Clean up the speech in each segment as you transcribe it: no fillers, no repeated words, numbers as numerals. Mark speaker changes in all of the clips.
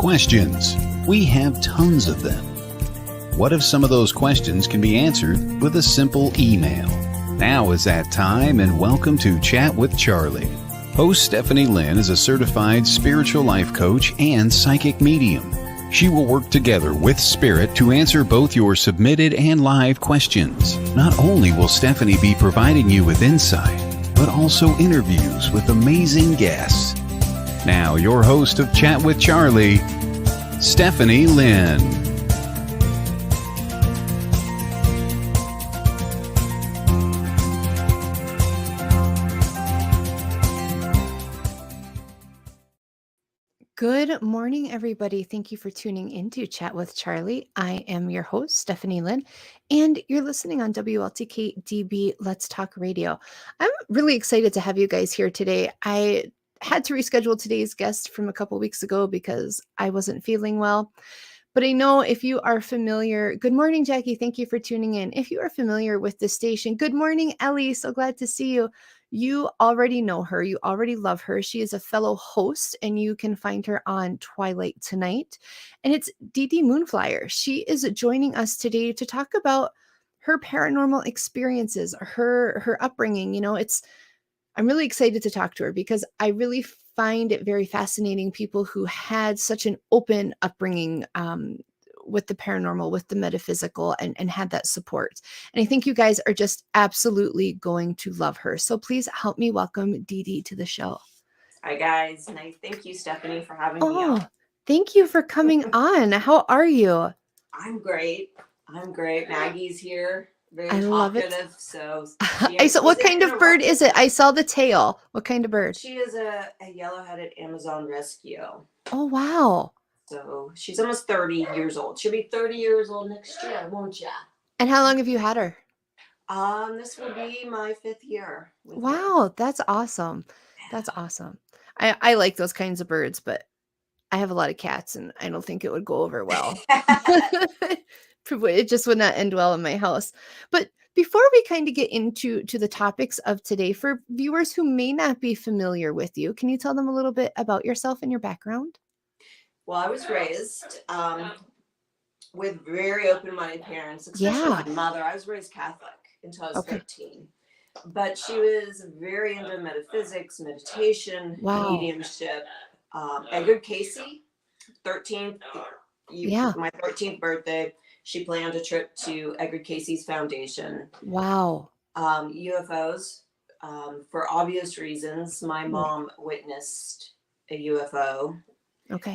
Speaker 1: questions. We have tons of them. What if some of those questions can be answered with a simple email? Now is that time, and welcome to Chat with Charlie. Host Stephanie Lynn is a certified spiritual life coach and psychic medium. She will work together with Spirit to answer both your submitted and live questions. Not only will Stephanie be providing you with insight, but also interviews with amazing guests. Now, your host of Chat with Charlie, Stephanie Lynn.
Speaker 2: Good morning, everybody. Thank you for tuning into Chat with Charlie. I am your host, Stephanie Lynn, and you're listening on WLTK-DB Let's Talk Radio. I'm really excited to have you guys here today. I had to reschedule today's guest from a couple weeks ago because I wasn't feeling well. But I know if you are familiar, good morning, Jackie. Thank you for tuning in. If you are familiar with the station, good morning, Ellie. So glad to see you. You already know her. You already love her. She is a fellow host, and you can find her on Twilight Tonight. And it's Dee Dee Moonflyer. She is joining us today to talk about her paranormal experiences, her upbringing. I'm really excited to talk to her because I really find it very fascinating, people who had such an open upbringing with the paranormal, with the metaphysical, and had that support. And I think you guys are just absolutely going to love her. So please help me welcome Dee Dee to the show.
Speaker 3: Hi, guys. And thank you, Stephanie, for having me on.
Speaker 2: Thank you for coming on. How are you?
Speaker 3: I'm great. Maggie's here. Very
Speaker 2: I love it.
Speaker 3: So
Speaker 2: what kind of bird is it? I saw the tail. What kind of bird?
Speaker 3: She is a yellow-headed Amazon rescue.
Speaker 2: Oh, wow.
Speaker 3: So she's almost 30 years old. She'll be 30 years old next year, won't ya?
Speaker 2: And how long have you had her?
Speaker 3: This will be my 5th year.
Speaker 2: Wow, that's awesome. That's awesome. I like those kinds of birds, but I have a lot of cats, and I don't think it would go over well. It just would not end well in my house. But before we kind of get into the topics of today, for viewers who may not be familiar with you, can you tell them a little bit about yourself and your background?
Speaker 3: Well, I was raised with very open-minded parents, especially my mother. I was raised Catholic until I was 15. But she was very into metaphysics, meditation, mediumship. Edgar Casey, my 13th birthday, she planned a trip to Edgar Casey's foundation.
Speaker 2: Wow.
Speaker 3: UFOs, for obvious reasons. My mom witnessed a UFO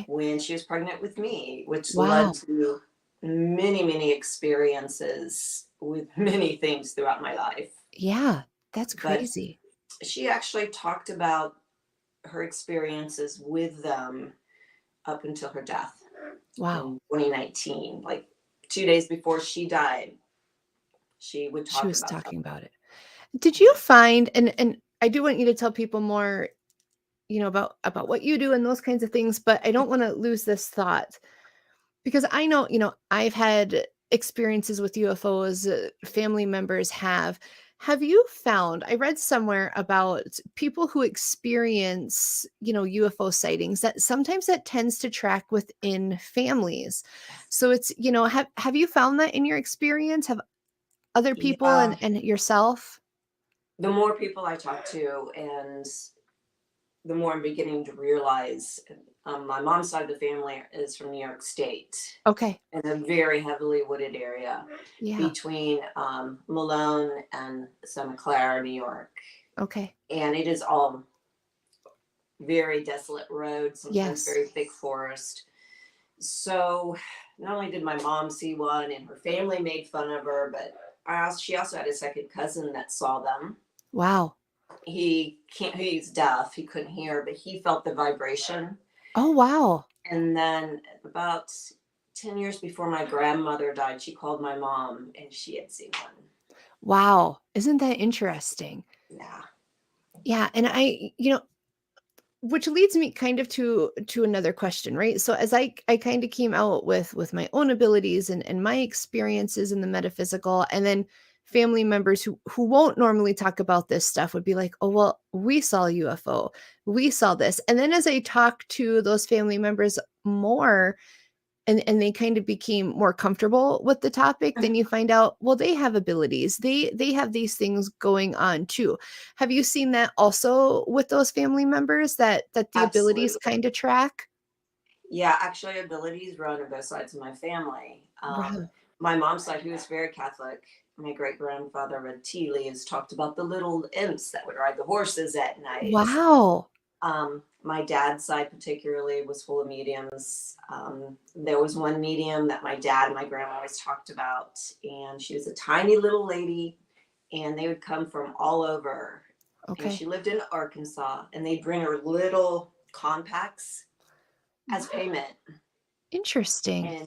Speaker 3: when she was pregnant with me, which led to many, many experiences with many things throughout my life.
Speaker 2: Yeah, that's crazy.
Speaker 3: But she actually talked about her experiences with them up until her death.
Speaker 2: Wow.
Speaker 3: In 2019, like 2 days before she died, she was talking about it.
Speaker 2: Did you find, and I do want you to tell people more, about what you do and those kinds of things, but I don't want to lose this thought, because I know, I've had experiences with UFOs, family members have. Have you found, I read somewhere about people who experience, UFO sightings, that sometimes that tends to track within families. So it's, have you found that in your experience? Have other people and yourself?
Speaker 3: The more people I talk to, and the more I'm beginning to realize, my mom's side of the family is from New York State.
Speaker 2: Okay.
Speaker 3: In a very heavily wooded area between Malone and St. Clair, New York.
Speaker 2: Okay.
Speaker 3: And it is all very desolate roads, sometimes very thick forest. So not only did my mom see one and her family made fun of her, but she also had a second cousin that saw them.
Speaker 2: Wow.
Speaker 3: He's deaf, he couldn't hear, but he felt the vibration.
Speaker 2: Oh, wow.
Speaker 3: And then about 10 years before my grandmother died, she called my mom and she had seen one.
Speaker 2: Wow. Isn't that interesting?
Speaker 3: Yeah.
Speaker 2: Yeah. And which leads me kind of to another question, right? So as I kind of came out with my own abilities and my experiences in the metaphysical, and then family members who won't normally talk about this stuff would be like, oh, well, we saw a UFO, we saw this. And then as I talk to those family members, more and they kind of became more comfortable with the topic, then you find out, well, they have abilities. They have these things going on too. Have you seen that also with those family members, that the abilities
Speaker 3: Absolutely.
Speaker 2: kind of track?
Speaker 3: Yeah, actually, abilities run on both sides of my family.
Speaker 2: Wow.
Speaker 3: My mom's side, who is very Catholic, my great grandfather read tea leaves, talked about the little imps that would ride the horses at night.
Speaker 2: Wow.
Speaker 3: My dad's side, particularly, was full of mediums. There was one medium that my dad and my grandma always talked about, and she was a tiny little lady, and they would come from all over. And
Speaker 2: Okay.
Speaker 3: she lived in Arkansas, and they'd bring her little compacts as payment.
Speaker 2: Interesting.
Speaker 3: And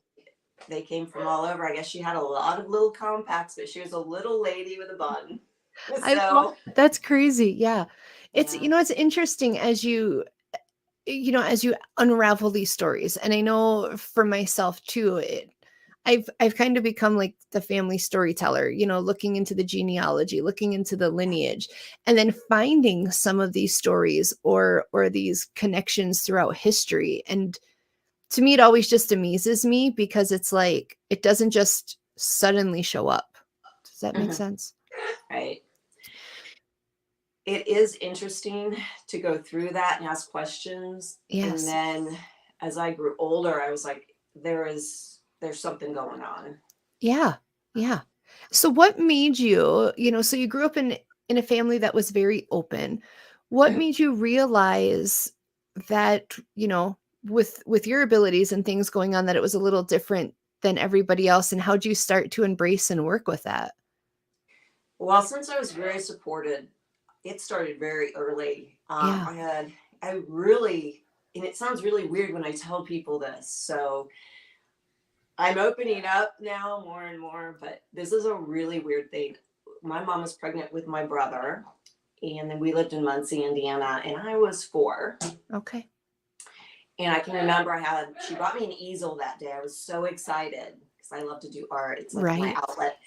Speaker 3: they came from all over. I guess she had a lot of little compacts, but she was a little lady with a bun.
Speaker 2: That's crazy. Yeah. It's,
Speaker 3: Yeah.
Speaker 2: it's interesting as as you unravel these stories. And I know for myself too, I've kind of become like the family storyteller, looking into the genealogy, looking into the lineage, and then finding some of these stories or these connections throughout history. And to me, it always just amazes me because it's like, it doesn't just suddenly show up. Does that make sense?
Speaker 3: Right. It is interesting to go through that and ask questions.
Speaker 2: Yes.
Speaker 3: And then as I grew older, I was like, there's something going on.
Speaker 2: Yeah. Yeah. So what made you, so you grew up in a family that was very open. What made you realize that, with your abilities and things going on, that it was a little different than everybody else? And how'd you start to embrace and work with that?
Speaker 3: Well, since I was very supported, it started very early.
Speaker 2: Yeah.
Speaker 3: I really, and it sounds really weird when I tell people this, so I'm opening up now more and more, but this is a really weird thing. My mom was pregnant with my brother, and then we lived in Muncie, Indiana, and I was 4.
Speaker 2: Okay.
Speaker 3: And I can remember she bought me an easel that day. I was so excited because I love to do art. It's like my outlet.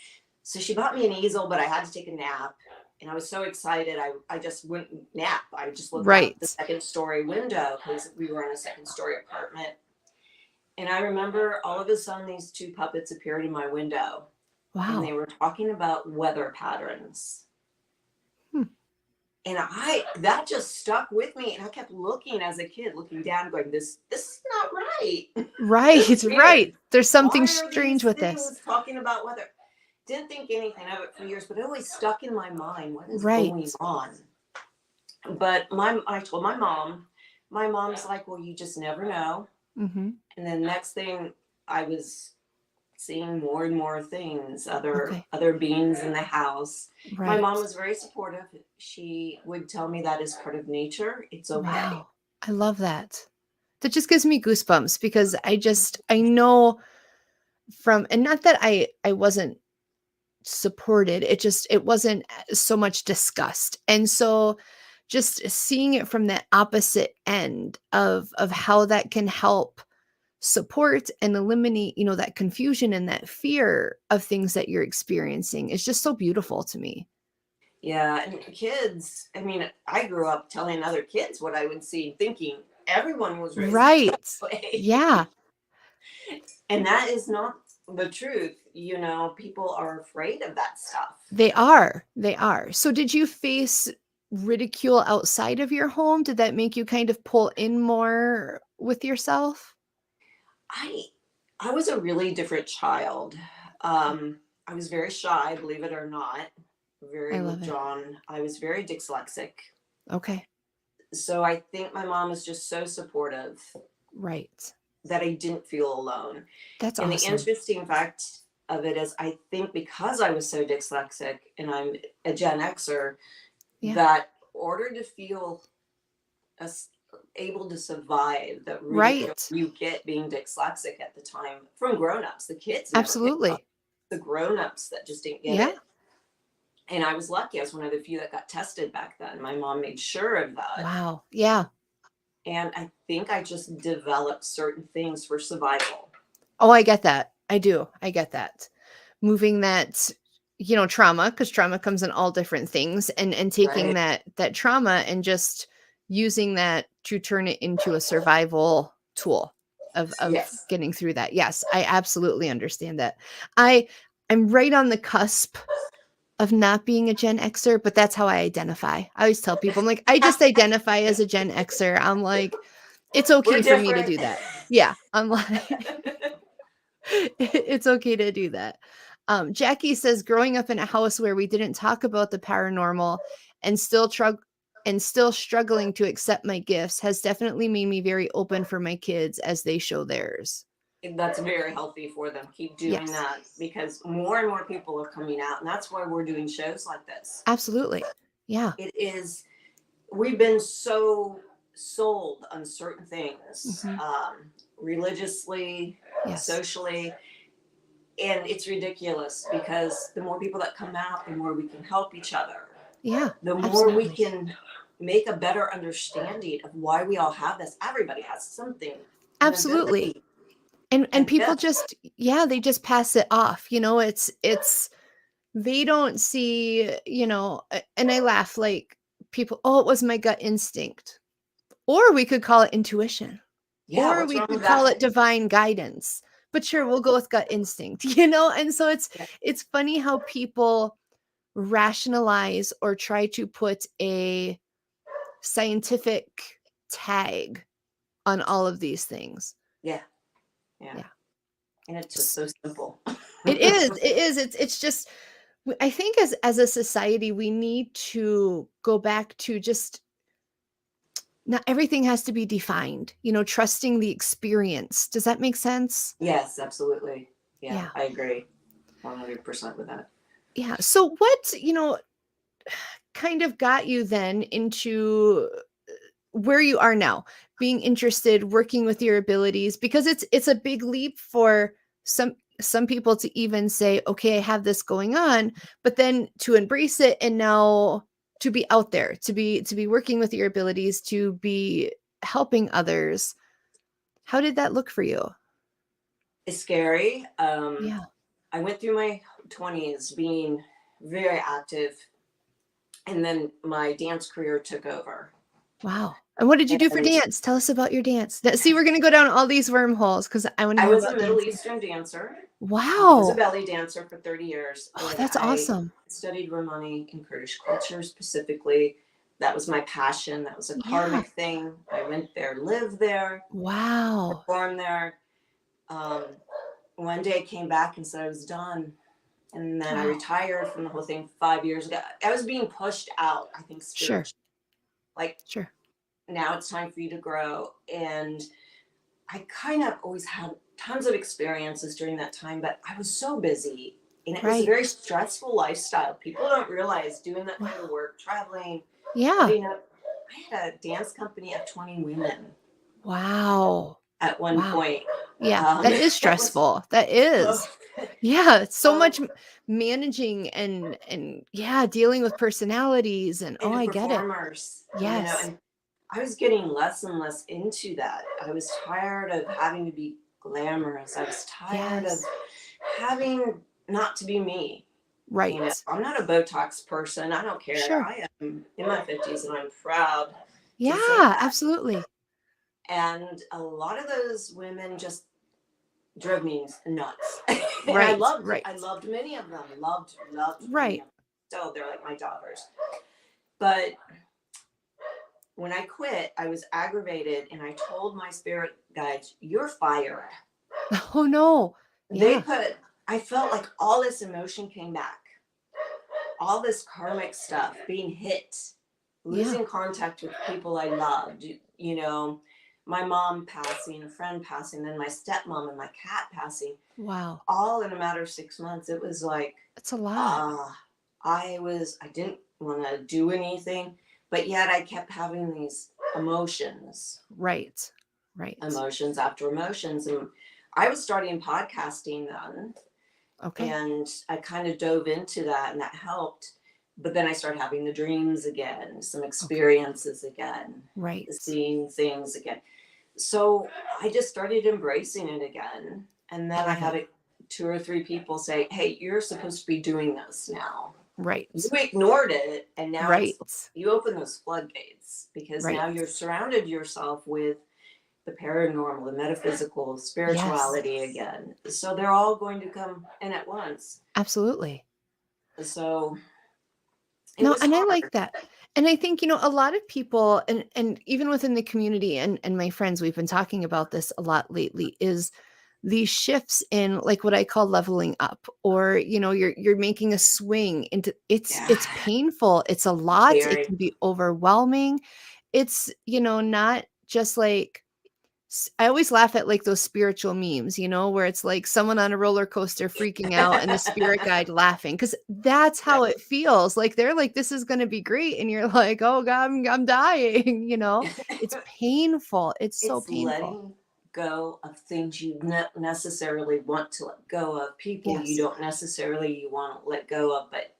Speaker 3: So she bought me an easel, but I had to take a nap. And I was so excited. I just wouldn't nap. I just looked out the second story window because we were in a second story apartment. And I remember all of a sudden these 2 puppets appeared in my window. Wow. And they were talking about weather patterns. And that just stuck with me. And I kept looking as a kid, looking down, going, this is not right.
Speaker 2: Right, right. There's something strange with this.
Speaker 3: Talking about weather. Didn't think anything of it for years, but it always stuck in my mind. What is going on? But I told my mom. My mom's like, well, you just never know. And then next thing, I was seeing more and more things, other beings in the house. My mom was very supportive. She would tell me that is part of nature. It's okay.
Speaker 2: Wow. I love that. That just gives me goosebumps because I know and not that I wasn't supported, it wasn't so much discussed. And so just seeing it from the opposite end of how that can help support and eliminate, that confusion and that fear of things that you're experiencing is just so beautiful to me.
Speaker 3: Yeah, and kids, I mean, I grew up telling other kids what I would see, thinking everyone was raised that way.
Speaker 2: Yeah.
Speaker 3: And that is not the truth. People are afraid of that stuff.
Speaker 2: They are. So did you face ridicule outside of your home? Did that make you kind of pull in more with yourself?
Speaker 3: I was a really different child. I was very shy, believe it or not. Very withdrawn. I was very dyslexic.
Speaker 2: Okay.
Speaker 3: So I think my mom was just so supportive.
Speaker 2: Right.
Speaker 3: That I didn't feel alone.
Speaker 2: That's awesome.
Speaker 3: And the interesting fact of it is, I think because I was so dyslexic and I'm a Gen Xer, that in order to feel able to survive the ridicule you get being dyslexic at the time from grown-ups, the kids.
Speaker 2: Absolutely.
Speaker 3: The grown-ups that just didn't get it. And I was lucky. I was one of the few that got tested back then. My mom made sure of that.
Speaker 2: Wow. Yeah.
Speaker 3: And I think I just developed certain things for survival.
Speaker 2: Oh, I get that. I do. I get that. Moving that, trauma, because trauma comes in all different things, and taking that trauma and just using that to turn it into a survival tool. of
Speaker 3: Yes.
Speaker 2: getting through that. Yes, I absolutely understand that. I'm right on the cusp of not being a Gen Xer, but that's how I identify. I always tell people, I'm like, I just identify as a Gen Xer. I'm like, it's okay
Speaker 3: We're
Speaker 2: for me to
Speaker 3: different.
Speaker 2: do that. Yeah, I'm like, it's okay to do that. Jackie says, growing up in a house where we didn't talk about the paranormal and still struggling to accept my gifts has definitely made me very open for my kids as they show theirs.
Speaker 3: That's very healthy for them. Keep doing
Speaker 2: Yes,
Speaker 3: that, because more and more people are coming out, and that's why we're doing shows like this.
Speaker 2: absolutely. Yeah.
Speaker 3: It is, we've been so sold on certain things,
Speaker 2: Mhm.
Speaker 3: religiously,
Speaker 2: Yes.
Speaker 3: socially, and it's ridiculous, because the more people that come out, the more we can help each other.
Speaker 2: Yeah.
Speaker 3: The more we
Speaker 2: Absolutely.
Speaker 3: can make a better understanding of why we all have this. Everybody has something.
Speaker 2: Absolutely. And people just, yeah, they just pass it off. It's they don't see, and I laugh like people, oh, it was my gut instinct. Or we could call it intuition.
Speaker 3: Yeah,
Speaker 2: Or
Speaker 3: what's
Speaker 2: we
Speaker 3: wrong
Speaker 2: could
Speaker 3: with
Speaker 2: call
Speaker 3: that?
Speaker 2: it divine guidance. But sure, we'll go with gut instinct, And so it's funny how people rationalize or try to put a scientific tag on all of these things.
Speaker 3: Yeah. And it's just so simple.
Speaker 2: It is. It's just, I think as a society, we need to go back to just, not everything has to be defined, trusting the experience. Does that make sense?
Speaker 3: Yes, absolutely. Yeah,
Speaker 2: Yeah.
Speaker 3: I agree 100% with that.
Speaker 2: Yeah. So what, kind of got you then into where you are now, being interested, working with your abilities, because it's a big leap for some people to even say, okay, I have this going on, but then to embrace it and now to be out there, to be working with your abilities, to be helping others. How did that look for you?
Speaker 3: It's scary.
Speaker 2: Yeah.
Speaker 3: I went through my 20s being very active, and then my dance career took over.
Speaker 2: Wow. And what did you do for dance? Tell us about your dance. See, we're going to go down all these wormholes because I want to
Speaker 3: I
Speaker 2: know
Speaker 3: was
Speaker 2: about
Speaker 3: a Middle
Speaker 2: dancing.
Speaker 3: Eastern dancer. I was a
Speaker 2: Wow.
Speaker 3: belly dancer for 30 years.
Speaker 2: Oh,
Speaker 3: And
Speaker 2: that's awesome.
Speaker 3: I studied Romani and Kurdish culture specifically. That was my passion. That was a karmic thing. I went there, lived there.
Speaker 2: Wow.
Speaker 3: Performed there. One day I came back and said I was done. And then I retired from the whole thing 5 years ago. I was being pushed out, I think, spiritually.
Speaker 2: Sure.
Speaker 3: Like, now it's time for you to grow. And I kind of always had tons of experiences during that time, but I was so busy. And it was a very stressful lifestyle. People don't realize doing that kind of work, traveling, putting up. I had a dance company of 20 women.
Speaker 2: Wow.
Speaker 3: At one point.
Speaker 2: Yeah, that is stressful. That is. Yeah, so much managing and dealing with personalities and I get it.
Speaker 3: Performers.
Speaker 2: Yes.
Speaker 3: And I was getting less and less into that. I was tired of having to be glamorous. I was tired of having not to be me.
Speaker 2: Right.
Speaker 3: I'm not a Botox person. I don't care.
Speaker 2: Sure.
Speaker 3: I am in my 50s and I'm proud.
Speaker 2: Yeah, absolutely.
Speaker 3: And a lot of those women just drove me nuts. And
Speaker 2: I
Speaker 3: loved many of them. Loved many of them. So they're like my daughters. But when I quit, I was aggravated and I told my spirit guides, "You're fired."
Speaker 2: Oh no.
Speaker 3: I felt like all this emotion came back. All this karmic stuff, being hit, losing contact with people I loved, my mom passing, a friend passing, then my stepmom and my cat passing.
Speaker 2: Wow.
Speaker 3: All in a matter of 6 months. It was like,
Speaker 2: that's a lot.
Speaker 3: I didn't want to do anything, but yet I kept having these emotions.
Speaker 2: Right.
Speaker 3: Emotions after emotions. And I was starting podcasting then. Okay. And I kind of dove into that and that helped. But then I started having the dreams again, some experiences again. Right. Seeing things again. So I just started embracing it again. And then I had 2 or 3 people say, "Hey, you're supposed to be doing this now." Right. You ignored it. And now you open those floodgates because now you're surrounded yourself with the paranormal, the metaphysical,
Speaker 2: Yes.
Speaker 3: spirituality again. So they're all going to come in at once.
Speaker 2: Absolutely.
Speaker 3: So it
Speaker 2: No,
Speaker 3: was
Speaker 2: and I
Speaker 3: hard.
Speaker 2: like that. And I think, a lot of people, and even within the community and my friends, we've been talking about this a lot lately, is these shifts in like what I call leveling up, or you're making a swing into it's
Speaker 3: Yeah,
Speaker 2: painful, it's a lot, it
Speaker 3: very.
Speaker 2: can be overwhelming. It's not just like I always laugh at like those spiritual memes, where it's like someone on a roller coaster freaking out and the spirit guide laughing, because that's how it feels. Like they're like, this is going to be great. And you're like, oh God, I'm dying. It's painful. It's so
Speaker 3: It's
Speaker 2: painful.
Speaker 3: letting go of things you not necessarily want to let go of, people you
Speaker 2: Yes,
Speaker 3: don't necessarily you want to let go of, but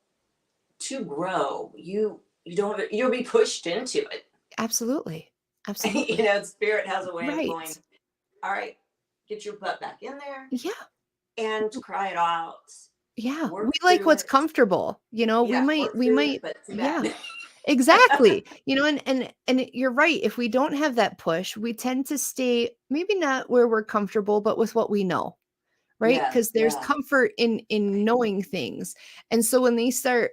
Speaker 3: to grow, you don't you'll be pushed into it.
Speaker 2: absolutely. Absolutely.
Speaker 3: Spirit has a way of going,
Speaker 2: Right.
Speaker 3: all right, get your butt back in there
Speaker 2: Yeah.
Speaker 3: and cry it out,
Speaker 2: Yeah. We
Speaker 3: work
Speaker 2: like
Speaker 3: through
Speaker 2: what's
Speaker 3: it.
Speaker 2: comfortable. We
Speaker 3: Yeah,
Speaker 2: might,
Speaker 3: work through it, but too
Speaker 2: yeah.
Speaker 3: bad.
Speaker 2: Exactly. And you're right. If we don't have that push, we tend to stay maybe not where we're comfortable, but with what we know, right?
Speaker 3: Yeah,
Speaker 2: Because there's
Speaker 3: yeah.
Speaker 2: comfort in knowing things. And so when they start,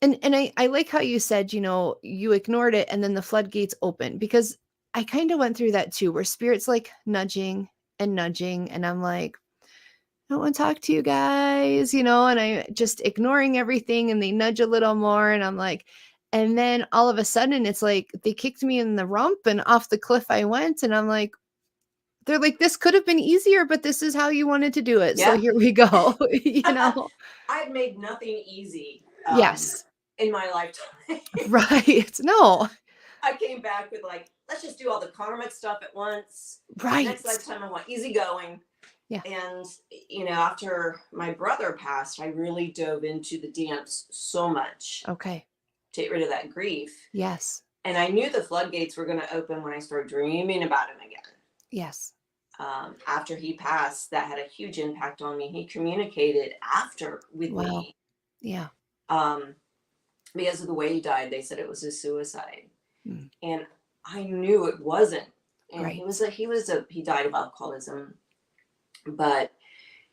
Speaker 2: and I like how you said, you ignored it and then the floodgates open, because I kind of went through that too, where spirit's like nudging and nudging, and I'm like, I don't want to talk to you guys, and I just ignoring everything, and they nudge a little more, and I'm like, and then all of a sudden it's like they kicked me in the rump and off the cliff I went, and I'm like, they're like, this could have been easier, but this is how you wanted to do it. So
Speaker 3: Yeah.
Speaker 2: here we go,
Speaker 3: I've made nothing easy
Speaker 2: Yes.
Speaker 3: in my lifetime.
Speaker 2: Right. No.
Speaker 3: I came back with like, let's just do all the karmic stuff at once. Next
Speaker 2: Right.
Speaker 3: lifetime, I want easy going.
Speaker 2: Yeah.
Speaker 3: And, after my brother passed, I really dove into the dance so much
Speaker 2: Okay.
Speaker 3: to get rid of that grief.
Speaker 2: Yes.
Speaker 3: And I knew the floodgates were going to open when I started dreaming about him again.
Speaker 2: Yes.
Speaker 3: After he passed, that had a huge impact on me. He communicated after with
Speaker 2: Wow.
Speaker 3: me.
Speaker 2: Yeah.
Speaker 3: Because of the way he died, they said it was a suicide.
Speaker 2: Mm.
Speaker 3: And I knew it wasn't. And
Speaker 2: Right.
Speaker 3: he died of alcoholism, but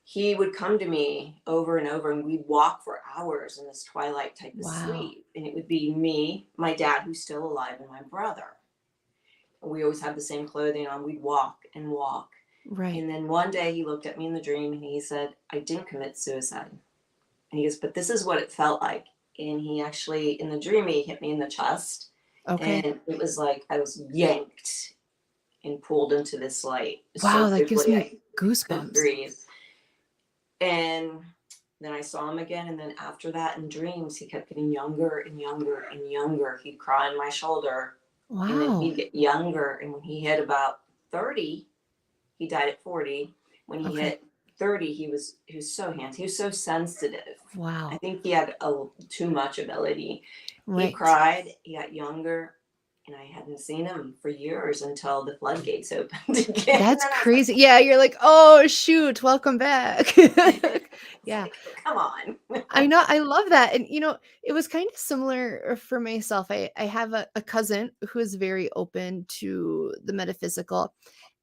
Speaker 3: he would come to me over and over, and we'd walk for hours in this twilight type of
Speaker 2: Wow.
Speaker 3: sleep. And it would be me, my dad, who's still alive, and my brother. And we always had the same clothing on. We'd walk and walk.
Speaker 2: Right.
Speaker 3: And then one day he looked at me in the dream and he said, I didn't commit suicide. And he goes, but this is what it felt like. And he actually, in the dream, he hit me in the chest.
Speaker 2: Okay.
Speaker 3: And it was like I was yanked and pulled into this light.
Speaker 2: Wow,
Speaker 3: So
Speaker 2: that gives
Speaker 3: quickly,
Speaker 2: me
Speaker 3: I couldn't
Speaker 2: goosebumps.
Speaker 3: breathe. And then I saw him again. And then after that, in dreams, he kept getting younger and younger and younger. He'd cry on my shoulder. And then
Speaker 2: Wow.
Speaker 3: he'd get younger. And when he hit about 30, he died at 40. When he
Speaker 2: Okay.
Speaker 3: hit 30, he was so handsome. He was so sensitive. I
Speaker 2: Wow.
Speaker 3: think he had too much ability. He
Speaker 2: Right.
Speaker 3: cried. He got younger. And I hadn't seen him for years until the floodgates opened again.
Speaker 2: That's crazy. Yeah, you're like, oh shoot, welcome back. Yeah.
Speaker 3: Like, come on.
Speaker 2: I know. I love that. And it was kind of similar for myself. I have a cousin who is very open to the metaphysical,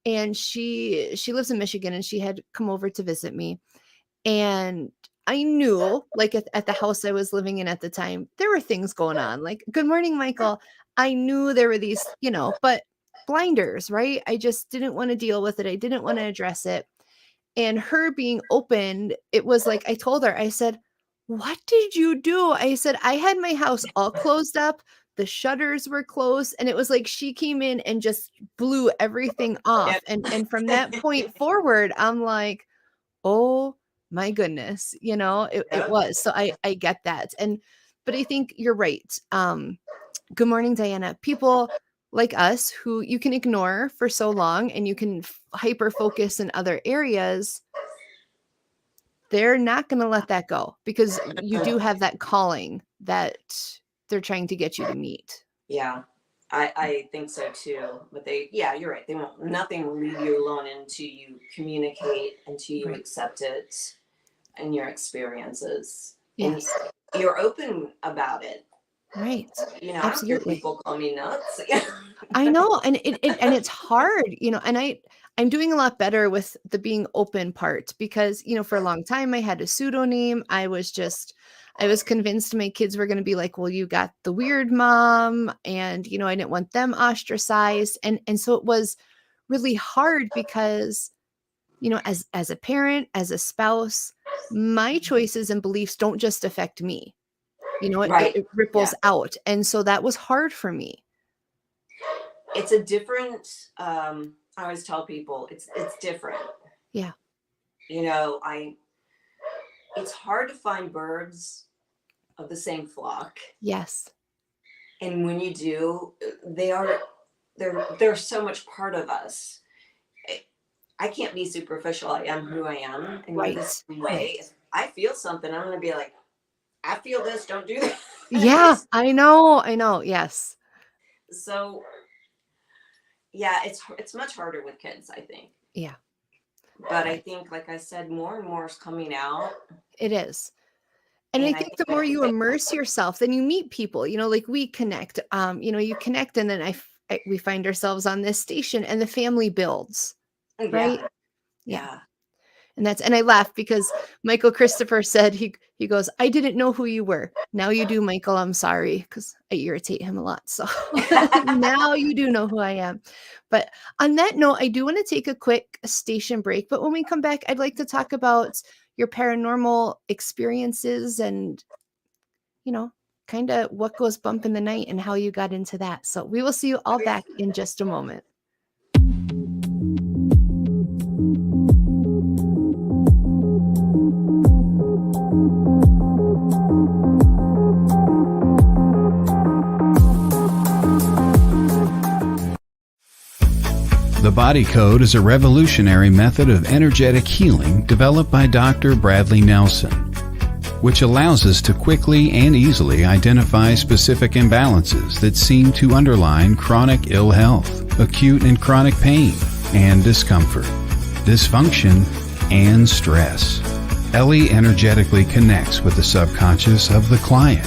Speaker 2: and she lives in Michigan, and she had come over to visit me. And I knew, like at the house I was living in at the time, there were things going on. Like, good morning, Michael. I knew there were these, but blinders, right? I just didn't want to deal with it. I didn't want to address it. And her being open, it was like, I told her, I said, what did you do? I said, I had my house all closed up. The shutters were closed. And it was like she came in and just blew everything off. And from that point forward, I'm like, oh my goodness, it was. So I get that. But I think you're right. Good morning, Diana. People like us who you can ignore for so long and you can hyper focus in other areas, they're not going to let that go, because you do have that calling that they're trying to get you to meet.
Speaker 3: Yeah, I think so too. But you're right. Nothing will leave you alone until you communicate, until you
Speaker 2: Right.
Speaker 3: accept it and your experiences.
Speaker 2: Yes.
Speaker 3: And you're open about it.
Speaker 2: Right.
Speaker 3: You know, I don't care if
Speaker 2: Absolutely.
Speaker 3: people call me nuts.
Speaker 2: I know, and it's hard, and I'm doing a lot better with the being open part because, for a long time I had a pseudonym. I was convinced my kids were going to be like, well, you got the weird mom, and I didn't want them ostracized, and so it was really hard because, as a parent, as a spouse, my choices and beliefs don't just affect me.
Speaker 3: Right.
Speaker 2: It ripples out, and so that was hard for me.
Speaker 3: It's a different, I always tell people it's different.
Speaker 2: Yeah.
Speaker 3: It's hard to find birds of the same flock.
Speaker 2: Yes.
Speaker 3: And when you do, they're so much part of us. I can't be superficial. I am who I am. And
Speaker 2: Right.
Speaker 3: this way,
Speaker 2: Right.
Speaker 3: if I feel something, I'm going to be like, I feel this, don't do that.
Speaker 2: Yeah, I know. Yes.
Speaker 3: So yeah, it's much harder with kids, I think.
Speaker 2: Yeah.
Speaker 3: But I think, like I said, more and more is coming out.
Speaker 2: It is. And I think the more you immerse yourself, then you meet people, like we connect, you connect, and then we find ourselves on this station and the family builds. Right. Yeah. And I laugh because Michael Christopher said, he goes, I didn't know who you were. Now you do, Michael. I'm sorry, because I irritate him a lot. So now you do know who I am. But on that note, I do want to take a quick station break. But when we come back, I'd like to talk about your paranormal experiences and, kind of what goes bump in the night and how you got into that. So we will see you all back in just a moment.
Speaker 1: The body code is a revolutionary method of energetic healing developed by Dr. Bradley Nelson, which allows us to quickly and easily identify specific imbalances that seem to underline chronic ill health, acute and chronic pain, and discomfort, dysfunction, and stress. Ellie energetically connects with the subconscious of the client.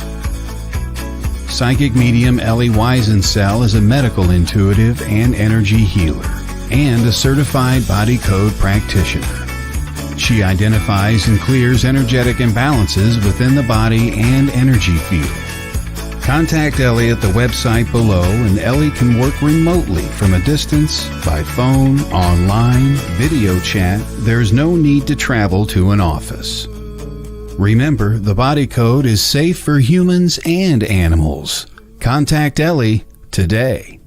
Speaker 1: Psychic medium Ellie Weisensell is a medical intuitive and energy healer and a certified body code practitioner. She identifies and clears energetic imbalances within the body and energy field. Contact Ellie at the website below, and Ellie can work remotely from a distance, by phone, online, video chat. There's no need to travel to an office. Remember, the body code is safe for humans and animals. Contact Ellie today.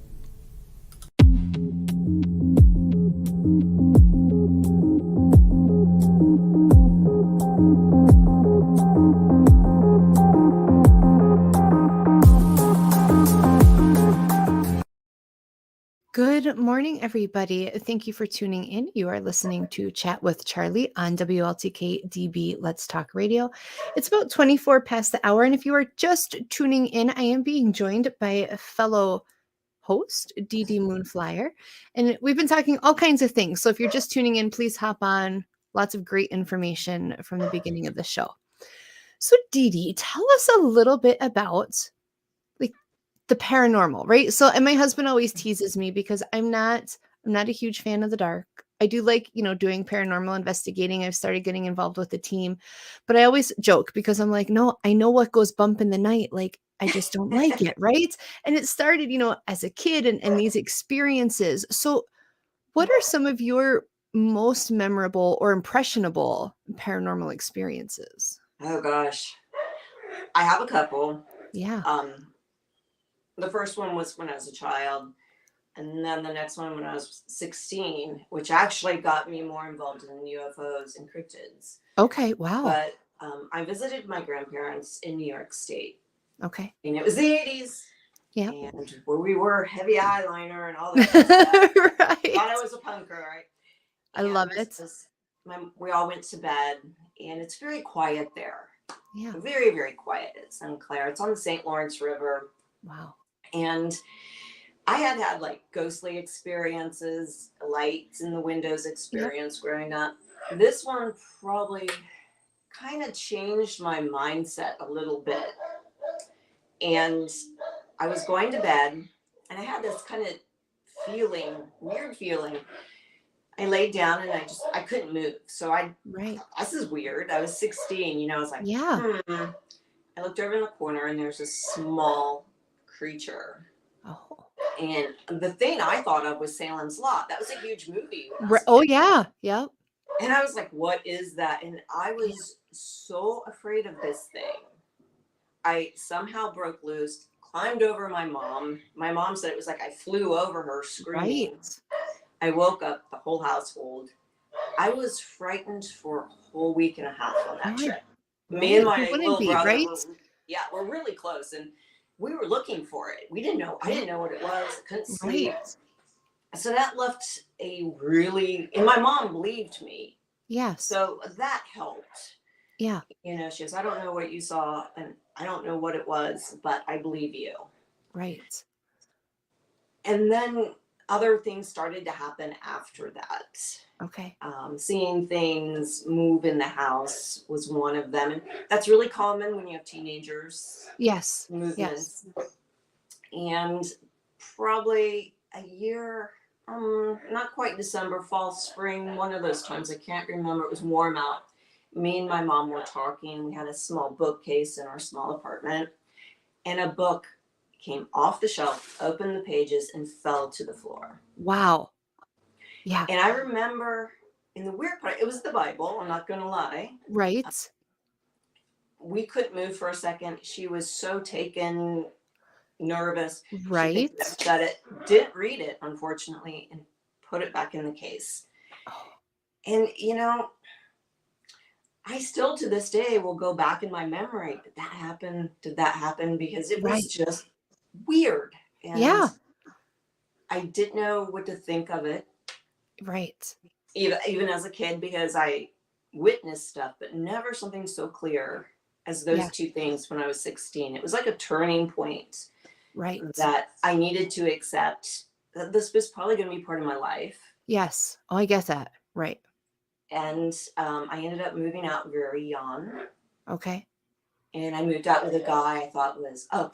Speaker 2: Good morning, everybody. Thank you for tuning in. You are listening to Chat with Charlie on WLTK-DB Let's Talk Radio. It's about 24 past the hour, and if you are just tuning in, I am being joined by a fellow host, Dee Dee Moonflyer, and we've been talking all kinds of things. So if you're just tuning in, please hop on. Lots of great information from the beginning of the show. So Dee Dee, tell us a little bit about the paranormal, right? So, and my husband always teases me because I'm not a huge fan of the dark. I do like, doing paranormal investigating. I've started getting involved with the team, but I always joke because I'm like, no, I know what goes bump in the night. Like, I just don't like it, right? And it started, as a kid and these experiences. So what are some of your most memorable or impressionable paranormal experiences?
Speaker 3: Oh gosh, I have a couple.
Speaker 2: Yeah.
Speaker 3: The first one was when I was a child, and then the next one when I was 16, which actually got me more involved in UFOs and cryptids.
Speaker 2: Okay, wow.
Speaker 3: But I visited my grandparents in New York State.
Speaker 2: Okay.
Speaker 3: And it was the 80s.
Speaker 2: Yeah.
Speaker 3: And where we were heavy eyeliner and all that stuff.
Speaker 2: Right.
Speaker 3: Thought I was a punker, right?
Speaker 2: I love it.
Speaker 3: We all went to bed, and it's very quiet there.
Speaker 2: Yeah.
Speaker 3: Very, very quiet. It's unclear. It's on the St. Lawrence River.
Speaker 2: Wow.
Speaker 3: And I had like ghostly experiences, lights in the windows experience growing up. This one probably kind of changed my mindset a little bit. And I was going to bed, and I had this kind of weird feeling. I laid down and I couldn't move. So this is weird. I was 16, I was like, I looked over in the corner and there's a small creature.
Speaker 2: Oh.
Speaker 3: And the thing I thought of was Salem's Lot. That was a huge movie.
Speaker 2: Oh, yeah. Yep.
Speaker 3: And I was like, what is that? And I was so afraid of this thing. I somehow broke loose, climbed over my mom. My mom said it was like I flew over her screaming.
Speaker 2: Right.
Speaker 3: I woke up the whole household. I was frightened for a whole week and a half on that trip. Me and my little brother were really close, and we were looking for it. I didn't know what it was. I couldn't sleep. So that left and my mom believed me. Yeah. So that helped. Yeah. She goes, I don't know what you saw and I don't know what it was, but I believe you. Right. And then other things started to happen after that. Okay. Seeing things move in the house was one of them. And that's really common when you have teenagers. Yes. Movements. Yes. And probably a year, not quite December, fall, spring, one of those times. I can't remember. It was warm out. Me and my mom were talking. We had a small bookcase in our small apartment. And a book came off the shelf, opened the pages, and fell to the floor. Wow. Yeah. And I remember in the weird part, it was the Bible. I'm not going to lie. Right. We couldn't move for a second. She was so taken, nervous. Right. She said it, didn't read it, unfortunately, and put it back in the case. Oh. And, I still to this day will go back in my memory. Did that happen? Because it was just weird. And I didn't know what to think of it. Right. Even as a kid, because I witnessed stuff, but never something so clear as those two things when I was 16. It was like a turning point. Right. That I needed to accept that this was probably going to be part of my life. Yes. Oh, I get that. Right. And I ended up moving out very young. Okay. And I moved out with a guy I thought was, how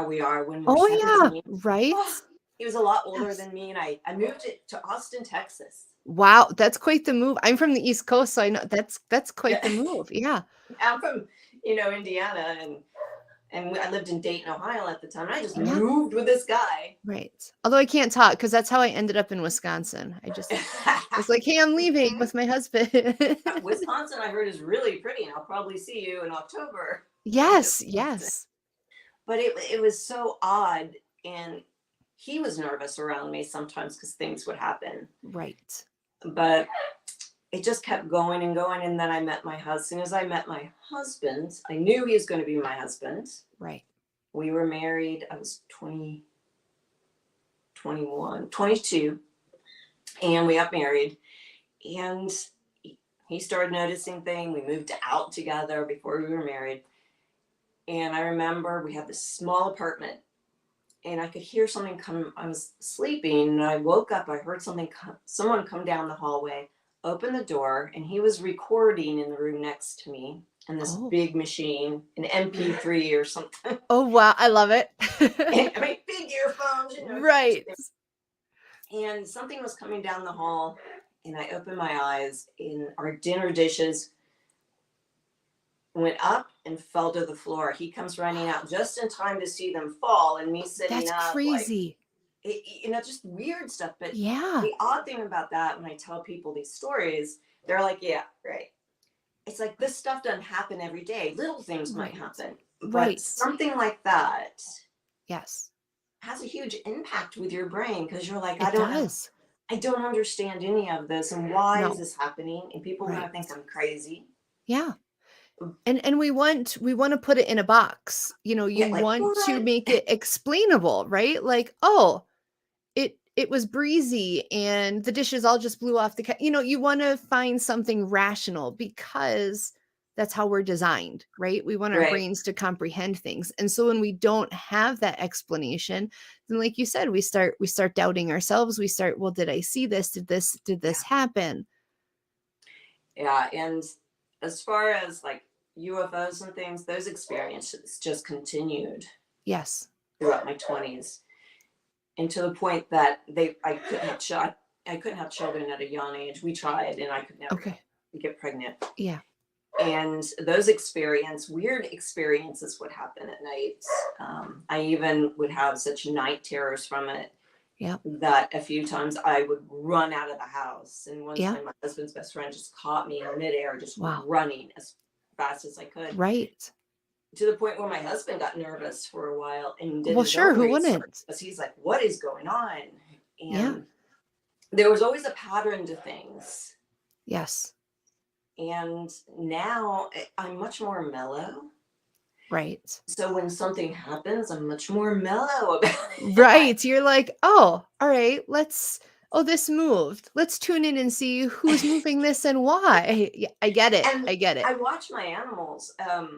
Speaker 3: we are when we're 17. Yeah. Right. Oh, he was a lot older than me. And I moved it to Austin, Texas. Wow. That's quite the move. I'm from the East Coast, so I know that's quite the move. Yeah. I'm from, Indiana, and I lived in Dayton, Ohio at the time. And I just moved with this guy. Right. Although I can't talk because that's how I ended up in Wisconsin. I just was like, hey, I'm leaving with my husband. Wisconsin, I heard, is really pretty, and I'll probably see you in October. Yes. Yes. But it was so odd, and he was nervous around me sometimes because things would happen. Right. But it just kept going and going. And then I met as soon as I met my husband, I knew he was going to be my husband. Right. We were married. I was 22. And we got married. And he started noticing things. We moved out together before we were married. And I remember we had this small apartment. And I could hear something come. I was sleeping. And I woke up. I heard someone come down the hallway. Opened the door, and he was recording in the room next to me in this big machine, an MP3 or something. Oh, wow. I love it. Big earphones. Right. And something was coming down the hall, and I opened my eyes, and our dinner dishes went up and fell to the floor. He comes running out just in time to see them fall, and me sitting up. That's crazy. Just weird stuff. But the odd thing about that, when I tell people these stories, they're like, yeah, right. It's like this stuff doesn't happen every day. Little things might happen. But something like that has a huge impact with your brain because you're like, I don't understand any of this. And why is this happening? And people are going to think I'm crazy. Yeah. And we want to put it in a box. You want to make it explainable, right? Like, it was breezy and the dishes all just blew off the you want to find something rational because that's how we're designed, right? We want our brains to comprehend things. And so when we don't have that explanation, then like you said, we start doubting ourselves. We start, well, did I see this? Did this happen? Yeah. And as far as like, UFOs and things, those experiences just continued.
Speaker 2: Yes.
Speaker 3: Throughout my 20s, and to the point that I couldn't have children at a young age. We tried, and I could never get pregnant.
Speaker 2: Yeah.
Speaker 3: And those weird experiences would happen at night. I even would have such night terrors from it.
Speaker 2: Yeah.
Speaker 3: That a few times I would run out of the house. And one time my husband's best friend just caught me in midair, just running as fast as I could.
Speaker 2: Right.
Speaker 3: To the point where my husband got nervous for a while and didn't.
Speaker 2: Well, sure, who wouldn't?
Speaker 3: Because he's like, what is going on? And there was always a pattern to things.
Speaker 2: Yes.
Speaker 3: And now I'm much more mellow.
Speaker 2: Right.
Speaker 3: So when something happens, I'm much more mellow about it.
Speaker 2: Right. You're like, oh, all right, this moved. Let's tune in and see who's moving this and why. Yeah, I get it.
Speaker 3: And
Speaker 2: I get it.
Speaker 3: I watch my animals.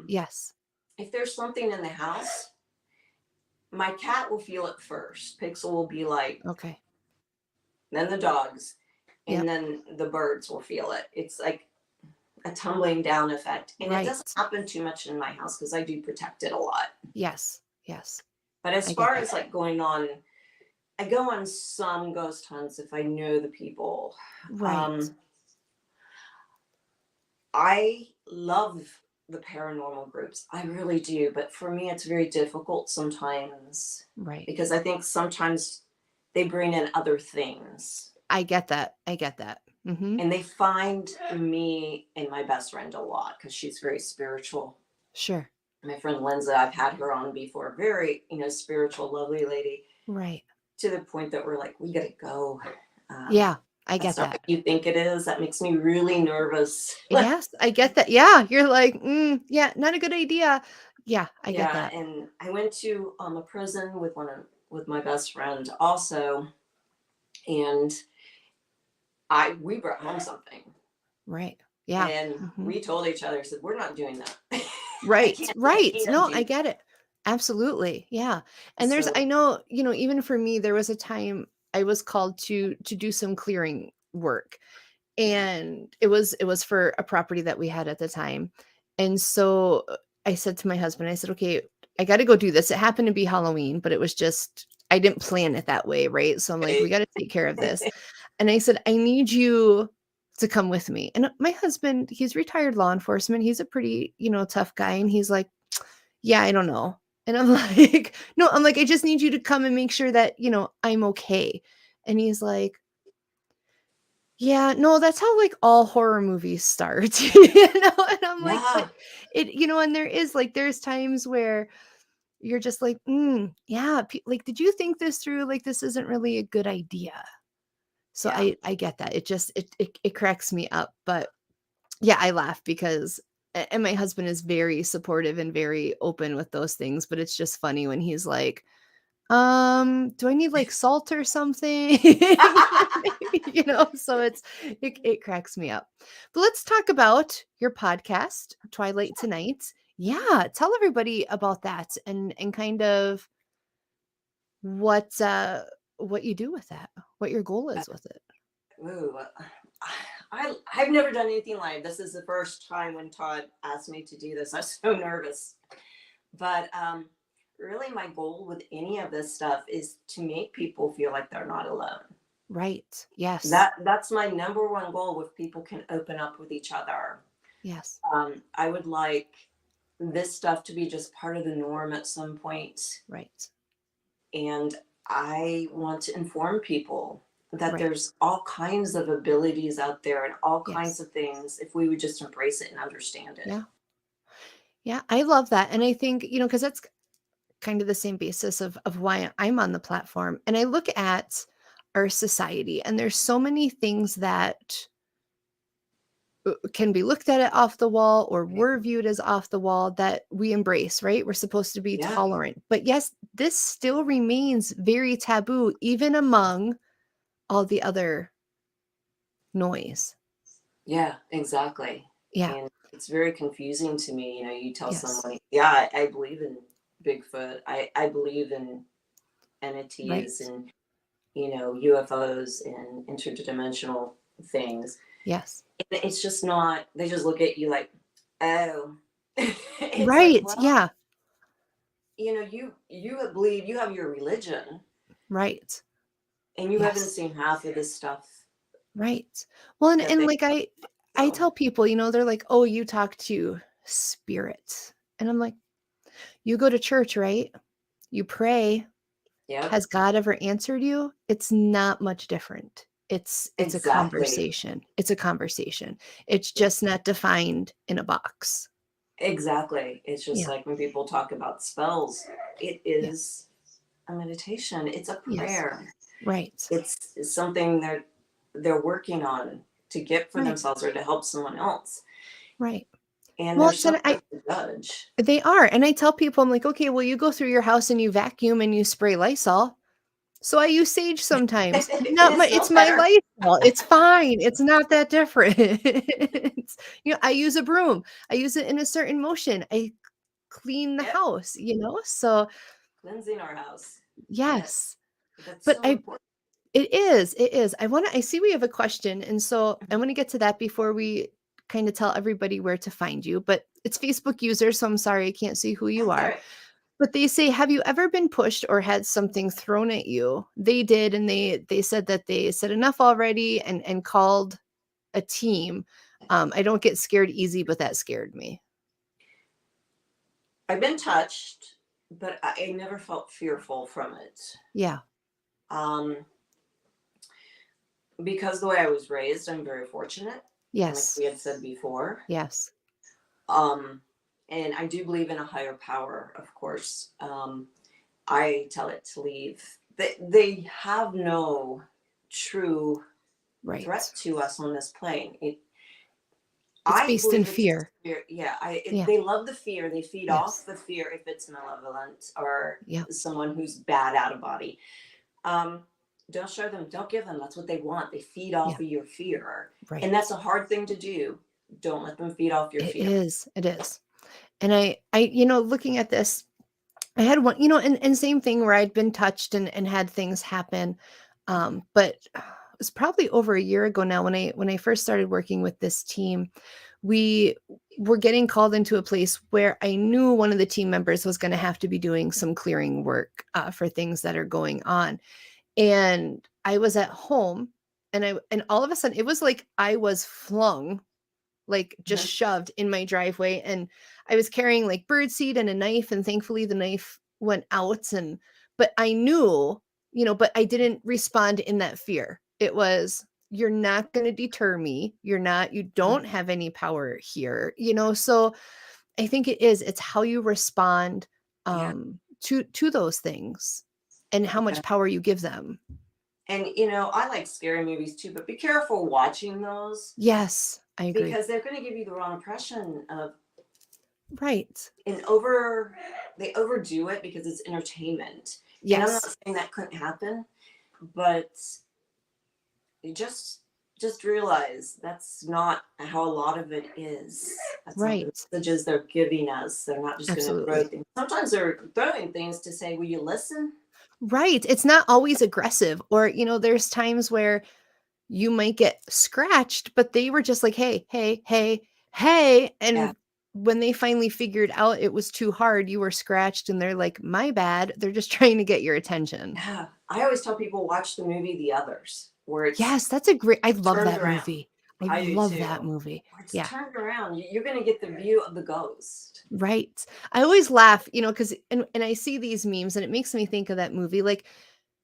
Speaker 2: Yes.
Speaker 3: If there's something in the house, my cat will feel it first. Pixel will be like,
Speaker 2: okay.
Speaker 3: Then the dogs, and then the birds will feel it. It's like a tumbling down effect. And it doesn't happen too much in my house because I do protect it a lot.
Speaker 2: Yes. Yes.
Speaker 3: But as far as like going on, I go on some ghost hunts if I know the people.
Speaker 2: Right.
Speaker 3: I love the paranormal groups. I really do. But for me, it's very difficult sometimes.
Speaker 2: Right.
Speaker 3: Because I think sometimes they bring in other things.
Speaker 2: I get that. Mm-hmm.
Speaker 3: And they find me and my best friend a lot because she's very spiritual.
Speaker 2: Sure.
Speaker 3: My friend Linda, I've had her on before. Very, spiritual, lovely lady.
Speaker 2: Right.
Speaker 3: To the point that we're like, we got to go.
Speaker 2: I get that.
Speaker 3: What you think it is? That makes me really nervous.
Speaker 2: Yes, I get that. Yeah, you're like, not a good idea. Yeah, I get that.
Speaker 3: And I went to a prison with my best friend also, and we brought home something.
Speaker 2: Right. Yeah.
Speaker 3: And we told each other, said, we're not doing that.
Speaker 2: Right. No, I get it. Absolutely. Yeah. And I know, even for me, there was a time I was called to do some clearing work, and it was for a property that we had at the time. And so I said to my husband, I said, okay, I got to go do this. It happened to be Halloween, but it was just, I didn't plan it that way. Right. So I'm like, we got to take care of this. And I said, I need you to come with me. And my husband, he's retired law enforcement. He's a pretty, tough guy. And he's like, yeah, I don't know. And I'm like, no, I just need you to come and make sure that, I'm okay. And he's like, yeah, no, that's how like all horror movies start, And I'm like, but and there is there's times where you're just like, did you think this through? Like, this isn't really a good idea. So I get that. It just, it cracks me up, but yeah, I laugh because, and my husband is very supportive and very open with those things, but it's just funny when he's like, do I need like salt or something? So it cracks me up. But let's talk about your podcast, Twilight Tonight. Yeah. Tell everybody about that and kind of what you do with that, what your goal is with it.
Speaker 3: Ooh, I've never done anything live. This is the first time when Todd asked me to do this. I was so nervous. But really my goal with any of this stuff is to make people feel like they're not alone.
Speaker 2: Right. Yes.
Speaker 3: That's my number one goal, if people can open up with each other.
Speaker 2: Yes.
Speaker 3: I would like this stuff to be just part of the norm at some point.
Speaker 2: Right.
Speaker 3: And I want to inform people that there's all kinds of abilities out there and all kinds of things if we would just embrace it and understand it.
Speaker 2: Yeah. Yeah, I love that. And I think, because that's kind of the same basis of why I'm on the platform. And I look at our society, and there's so many things that can be looked at it off the wall, or we're viewed as off the wall, that we embrace, right? We're supposed to be tolerant. But yes, this still remains very taboo, even among all the other noise.
Speaker 3: Yeah, exactly.
Speaker 2: Yeah.
Speaker 3: And it's very confusing to me. You tell someone, I believe in Bigfoot. I believe in entities and, UFOs and interdimensional things.
Speaker 2: Yes.
Speaker 3: And it's just not, they just look at you like, oh. It's like,
Speaker 2: Right.
Speaker 3: well,
Speaker 2: Yeah.
Speaker 3: you believe you have your religion
Speaker 2: Right.
Speaker 3: and you haven't
Speaker 2: Yes.
Speaker 3: seen half of this stuff
Speaker 2: Right. Well, and,
Speaker 3: that
Speaker 2: and
Speaker 3: they
Speaker 2: like I
Speaker 3: so
Speaker 2: tell people, they're like, oh, you talk to spirit. And I'm like, you go to church, right? You pray.
Speaker 3: yep,
Speaker 2: Has God ever answered you? It's not much different. It's a
Speaker 3: exactly.
Speaker 2: conversation. It's a conversation. It's
Speaker 3: Yeah,
Speaker 2: just not defined in a box.
Speaker 3: exactly. It's just
Speaker 2: Yeah.
Speaker 3: like when people talk about spells, it
Speaker 2: Yeah.
Speaker 3: is a meditation. It's a
Speaker 2: Yes.
Speaker 3: prayer.
Speaker 2: Right.
Speaker 3: It's something they're working on to get for
Speaker 2: Right.
Speaker 3: themselves or to help someone else.
Speaker 2: Right.
Speaker 3: And
Speaker 2: Well,
Speaker 3: they're so
Speaker 2: then
Speaker 3: quick to judge.
Speaker 2: they are. And I tell people, I'm like, okay, well, you go through your house and you vacuum and you spray Lysol. So I use sage sometimes.
Speaker 3: And
Speaker 2: Not
Speaker 3: it
Speaker 2: my
Speaker 3: smells
Speaker 2: It's my
Speaker 3: better.
Speaker 2: Lysol. It's fine. It's not that different. I use a broom. I use it in a certain motion. I clean the
Speaker 3: Yep.
Speaker 2: house, So
Speaker 3: Cleansing our house. Yes.
Speaker 2: yes.
Speaker 3: That's
Speaker 2: But
Speaker 3: so important.
Speaker 2: it is. I see we have a question, and so I want to get to that before we kind of tell everybody where to find you. But it's Facebook user, so I'm sorry I can't see who you
Speaker 3: That's all
Speaker 2: are.
Speaker 3: right.
Speaker 2: But they say, have you ever been pushed or had something thrown at you? They did, and they said that they said enough already and called a team. I don't get scared easy, but that scared me.
Speaker 3: I've been touched, but I never felt fearful from it.
Speaker 2: Yeah.
Speaker 3: Um, because the way I was raised, I'm very fortunate. And like
Speaker 2: Yes.
Speaker 3: we had said before.
Speaker 2: Yes.
Speaker 3: Um, and I do believe in a higher power, of course. I tell it to leave. They have no true
Speaker 2: Right.
Speaker 3: threat to us on this plane.
Speaker 2: It's
Speaker 3: I
Speaker 2: based in
Speaker 3: believe it's
Speaker 2: fear.
Speaker 3: fear. Yeah,
Speaker 2: Yeah.
Speaker 3: they love the fear. They feed off
Speaker 2: Yes.
Speaker 3: the fear if it's malevolent or
Speaker 2: Yeah.
Speaker 3: someone who's bad out of body. Um, don't show them. Don't give them. That's what they want. They feed off
Speaker 2: Yeah.
Speaker 3: of your fear,
Speaker 2: Right.
Speaker 3: and that's a hard thing to do. Don't let them feed off your
Speaker 2: It
Speaker 3: fear.
Speaker 2: is. It is. And looking at this, I had one, and same thing where I'd been touched and had things happen. But it was probably over a year ago now when I first started working with this team, we were getting called into a place where I knew one of the team members was going to have to be doing some clearing work for things that are going on. And I was at home and all of a sudden it was like I was flung, like just
Speaker 3: Mhm.
Speaker 2: shoved in my driveway, and I was carrying like birdseed and a knife, and thankfully the knife went out. But I knew, but I didn't respond in that fear. It was, you're not going to deter me. You don't have any power here, so I think it's how you respond
Speaker 3: Yeah.
Speaker 2: to those things and how
Speaker 3: Yeah.
Speaker 2: much power you give them.
Speaker 3: And I like scary movies too, but be careful watching those
Speaker 2: Yes, I agree.
Speaker 3: because they're going to give you the wrong impression of.
Speaker 2: Right.
Speaker 3: And they overdo it because it's entertainment. And I'm not
Speaker 2: Yes.
Speaker 3: saying that couldn't happen, but you just realize that's not how a lot of it is. That's not the
Speaker 2: Right.
Speaker 3: messages they're giving us. They're not just going to throw
Speaker 2: Absolutely.
Speaker 3: things. Sometimes they're throwing things to say, will you listen?
Speaker 2: Right. It's not always aggressive, or, there's times where you might get scratched, but they were just like, hey, hey, hey, hey.
Speaker 3: Yeah.
Speaker 2: And when they finally figured out it was too hard, you were scratched, and they're like, my bad. They're just trying to get your attention.
Speaker 3: Yeah. I always tell people watch the movie The Others, where it's
Speaker 2: Yes, I love
Speaker 3: turned
Speaker 2: that
Speaker 3: around.
Speaker 2: movie. I
Speaker 3: I do
Speaker 2: love
Speaker 3: too.
Speaker 2: that movie.
Speaker 3: Where it's
Speaker 2: Yeah.
Speaker 3: turned around. You're going to get the view of the ghost.
Speaker 2: Right. I always laugh, because and I see these memes and it makes me think of that movie. Like,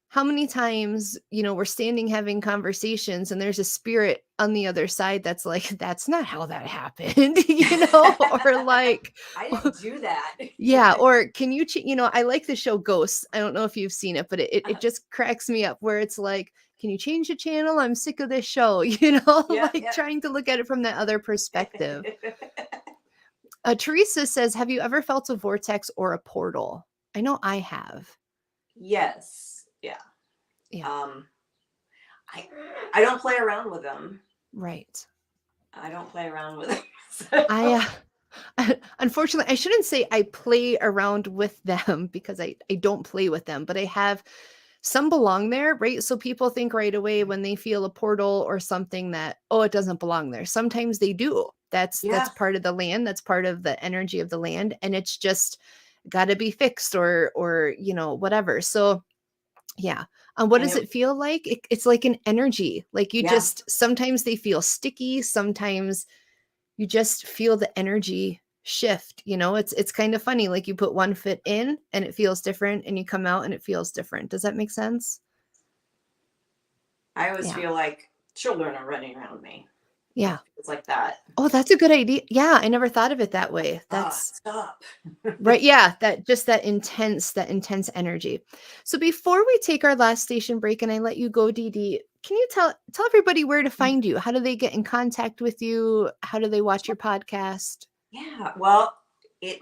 Speaker 2: how many times, we're standing having conversations and there's a spirit on the other side that's like, that's not how that happened, or like,
Speaker 3: I didn't do that.
Speaker 2: yeah, or can you, I like the show Ghosts. I don't know if you've seen it, but it just cracks me up where it's like, can you change the channel? I'm sick of this show,
Speaker 3: Yeah,
Speaker 2: like
Speaker 3: yeah.
Speaker 2: trying to look at it from that other perspective. Teresa says, have you ever felt a vortex or a portal? I know I have.
Speaker 3: Yes. Yeah.
Speaker 2: Yeah.
Speaker 3: I don't play around with them.
Speaker 2: Right.
Speaker 3: I don't play around with them. So.
Speaker 2: Unfortunately, I shouldn't say I play around with them because I don't play with them, but I have some belong there, right? So people think right away when they feel a portal or something that, oh, it doesn't belong there. Sometimes they do. That's part of the land. That's part of the energy of the land. And it's just got to be fixed or, you know, whatever. So yeah. What does it feel like? It's like an energy. Like you just, sometimes they feel sticky. Sometimes you just feel the energy shift. You know, it's kind of funny. Like you put one foot in and it feels different and you come out and it feels different. Does that make sense?
Speaker 3: I always feel like children are running around me.
Speaker 2: Yeah.
Speaker 3: It's like that.
Speaker 2: Oh, that's a good idea. Yeah. I never thought of it that way. That's
Speaker 3: stop.
Speaker 2: Right. Yeah. That intense energy. So before we take our last station break and I let you go, Dee Dee, can you tell everybody where to find you? How do they get in contact with you? How do they watch your podcast?
Speaker 3: Yeah. Well,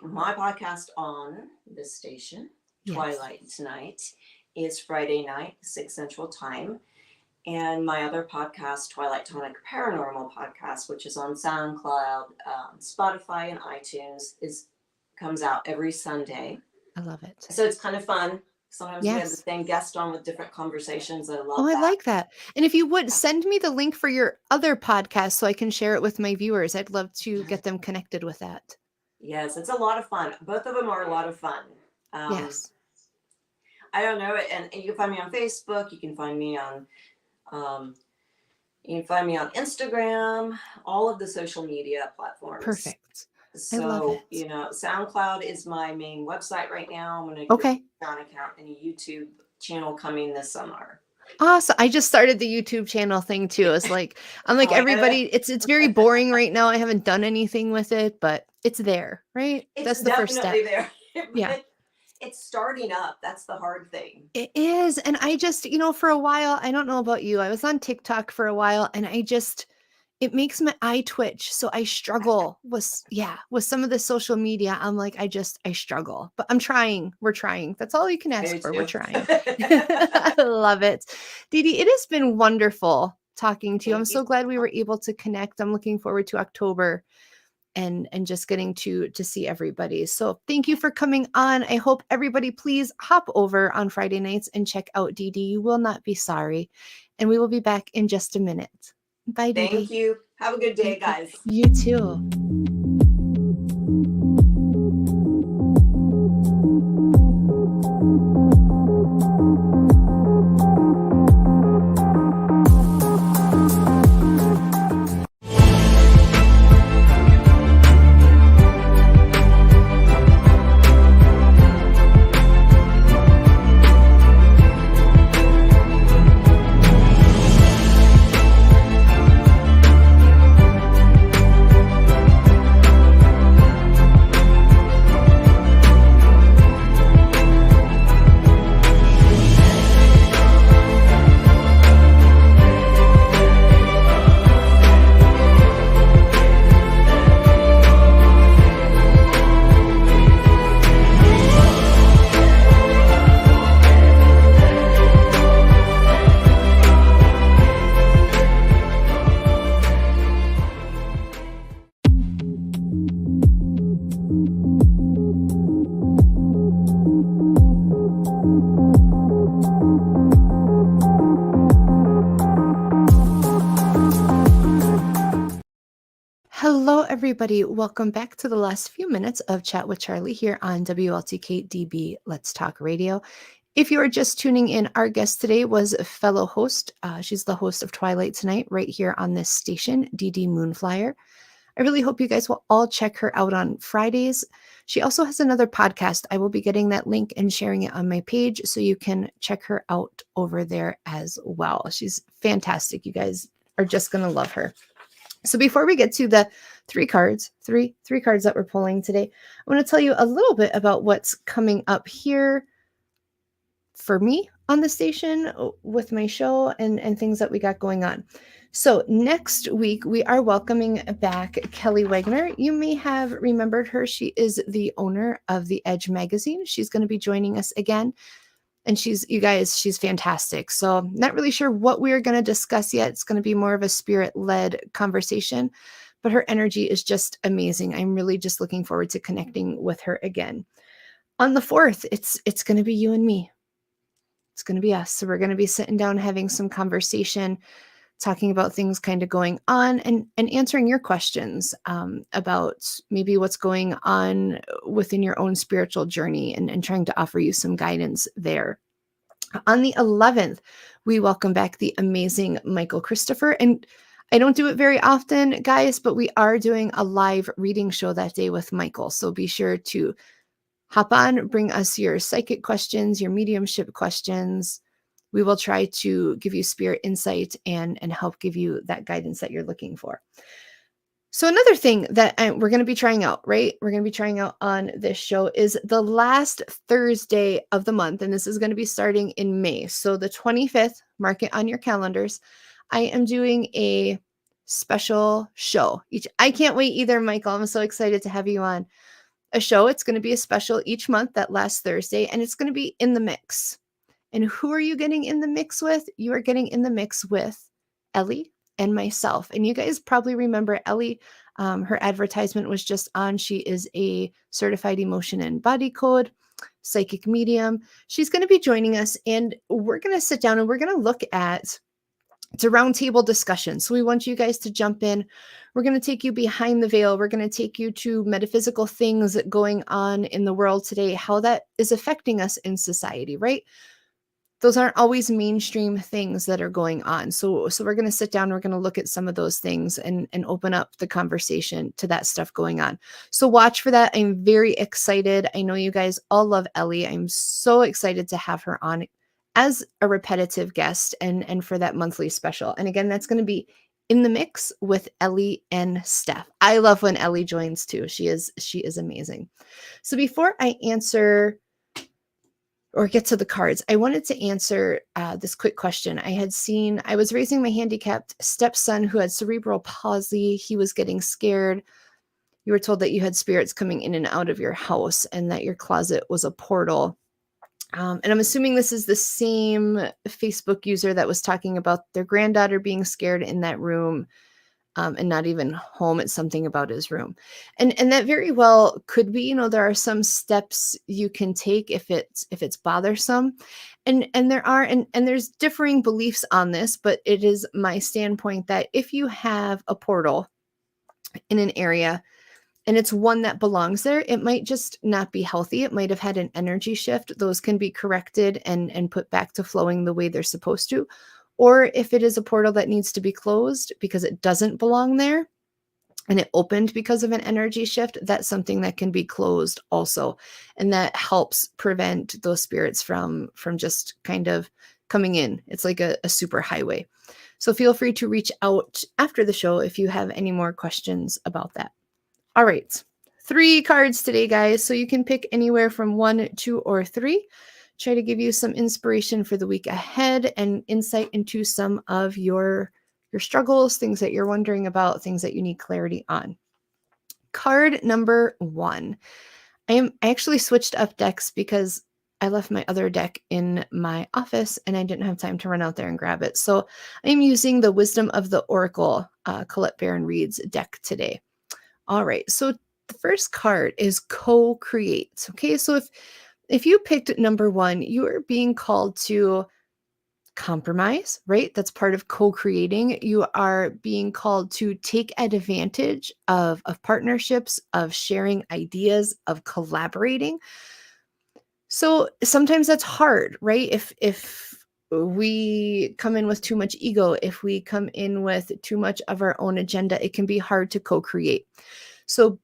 Speaker 3: my podcast on this station, Twilight Tonight, is Friday night, 6 Central Time. And my other podcast, Twilight Tonight Paranormal Podcast, which is on SoundCloud, Spotify, and iTunes, comes out every Sunday.
Speaker 2: I love it.
Speaker 3: So it's kind of fun. Sometimes we have the same guest on with different conversations. I love that.
Speaker 2: Oh, I like that. And if you would send me the link for your other podcast so I can share it with my viewers, I'd love to get them connected with that.
Speaker 3: Yes, it's a lot of fun. Both of them are a lot of fun.
Speaker 2: Yes.
Speaker 3: I don't know. And you can find me on Facebook. You can find me on Instagram, all of the social media platforms.
Speaker 2: Perfect.
Speaker 3: So,
Speaker 2: I love it.
Speaker 3: You know, SoundCloud is my main website right now. I'm going to get an account and a YouTube channel coming this summer.
Speaker 2: Awesome. I just started the YouTube channel thing too. It's like, I'm like everybody, it's very boring right now. I haven't done anything with it, but it's there, right?
Speaker 3: That's
Speaker 2: the first step.
Speaker 3: There.
Speaker 2: Yeah.
Speaker 3: It's starting up. That's the hard thing.
Speaker 2: It is. And I just, you know, for a while, I don't know about you. I was on TikTok for a while and it makes my eye twitch. So I struggle with some of the social media. I'm like, I struggle, but I'm trying. We're trying. That's all you can ask for. We're trying. I love it. Dee Dee, it has been wonderful talking to you. I'm so glad we were able to connect. I'm looking forward to October and just getting to see everybody. So thank you for coming on. I hope everybody please hop over on Friday nights and check out Dee Dee. You will not be sorry. And we will be back in just a minute. Bye, Dee Dee.
Speaker 3: Thank you. Have a good day, guys.
Speaker 2: You too. Hello, everybody. Welcome back to the last few minutes of Chat with Charlie here on WLTK-DB Let's Talk Radio. If you are just tuning in, our guest today was a fellow host. She's the host of Twilight Tonight right here on this station, Dee Dee Moonflyer. I really hope you guys will all check her out on Fridays. She also has another podcast. I will be getting that link and sharing it on my page so you can check her out over there as well. She's fantastic. You guys are just going to love her. So before we get to the three cards that we're pulling today, I want to tell you a little bit about what's coming up here for me on the station with my show and things that we got going on. So next week, we are welcoming back Kelly Wagner. You may have remembered her. She is the owner of The Edge magazine. She's going to be joining us again. And she's fantastic. So I'm not really sure what we're going to discuss yet. It's going to be more of a spirit-led conversation, but her energy is just amazing. I'm really just looking forward to connecting with her again. On the 4th, it's going to be you and me. It's going to be us. So we're going to be sitting down having some conversation, talking about things kind of going on and answering your questions about maybe what's going on within your own spiritual journey and trying to offer you some guidance there. On the 11th, we welcome back the amazing Michael Christopher. And I don't do it very often, guys, but we are doing a live reading show that day with Michael. So be sure to hop on, bring us your psychic questions, your mediumship questions. We will try to give you spirit insight and help give you that guidance that you're looking for. So another thing that we're going to be trying out, right? We're going to be trying out on this show is the last Thursday of the month. And this is going to be starting in May. So the 25th, mark it on your calendars. I am doing a special show. I can't wait either, Michael. I'm so excited to have you on a show. It's going to be a special each month that last Thursday, and it's going to be in the mix. And who are you getting in the mix with? You are getting in the mix with Ellie and myself. And you guys probably remember Ellie. Her advertisement was just on. She is a certified emotion and body code psychic medium. She's going to be joining us, and we're going to sit down and we're going to look at, it's a roundtable discussion. So we want you guys to jump in. We're going to take you behind the veil. We're going to take you to metaphysical things going on in the world today, how that is affecting us in society, right? Those aren't always mainstream things that are going on. So we're going to sit down, we're going to look at some of those things and open up the conversation to that stuff going on. So watch for that. I'm very excited. I know you guys all love Ellie. I'm so excited to have her on as a repetitive guest and for that monthly special. And again, that's going to be in the mix with Ellie and Steph. I love when Ellie joins too. She is amazing. So before I answer or get to the cards, I wanted to answer this quick question. I was raising my handicapped stepson who had cerebral palsy. He was getting scared. You were told that you had spirits coming in and out of your house and that your closet was a portal. And I'm assuming this is the same Facebook user that was talking about their granddaughter being scared in that room and not even home. It's something about his room. And that very well could be, there are some steps you can take if it's bothersome. And there's differing beliefs on this, but it is my standpoint that if you have a portal in an area and it's one that belongs there, it might just not be healthy. It might have had an energy shift. Those can be corrected and put back to flowing the way they're supposed to. Or if it is a portal that needs to be closed because it doesn't belong there and it opened because of an energy shift, that's something that can be closed also. And that helps prevent those spirits from just kind of coming in. It's like a super highway. So feel free to reach out after the show if you have any more questions about that. All right, 3 cards today, guys. So you can pick anywhere from 1, 2, or 3. Try to give you some inspiration for the week ahead and insight into some of your struggles, things that you're wondering about, things that you need clarity on. Card number 1. I actually switched up decks because I left my other deck in my office and I didn't have time to run out there and grab it. So I'm using the Wisdom of the Oracle, Colette Baron Reed's deck today. All right, so the first card is co-create. Okay, so if you picked number 1, you are being called to compromise, right? That's part of co-creating. You are being called to take advantage of partnerships, of sharing ideas, of collaborating. So sometimes that's hard, right? If we come in with too much ego, if we come in with too much of our own agenda, it can be hard to co-create. So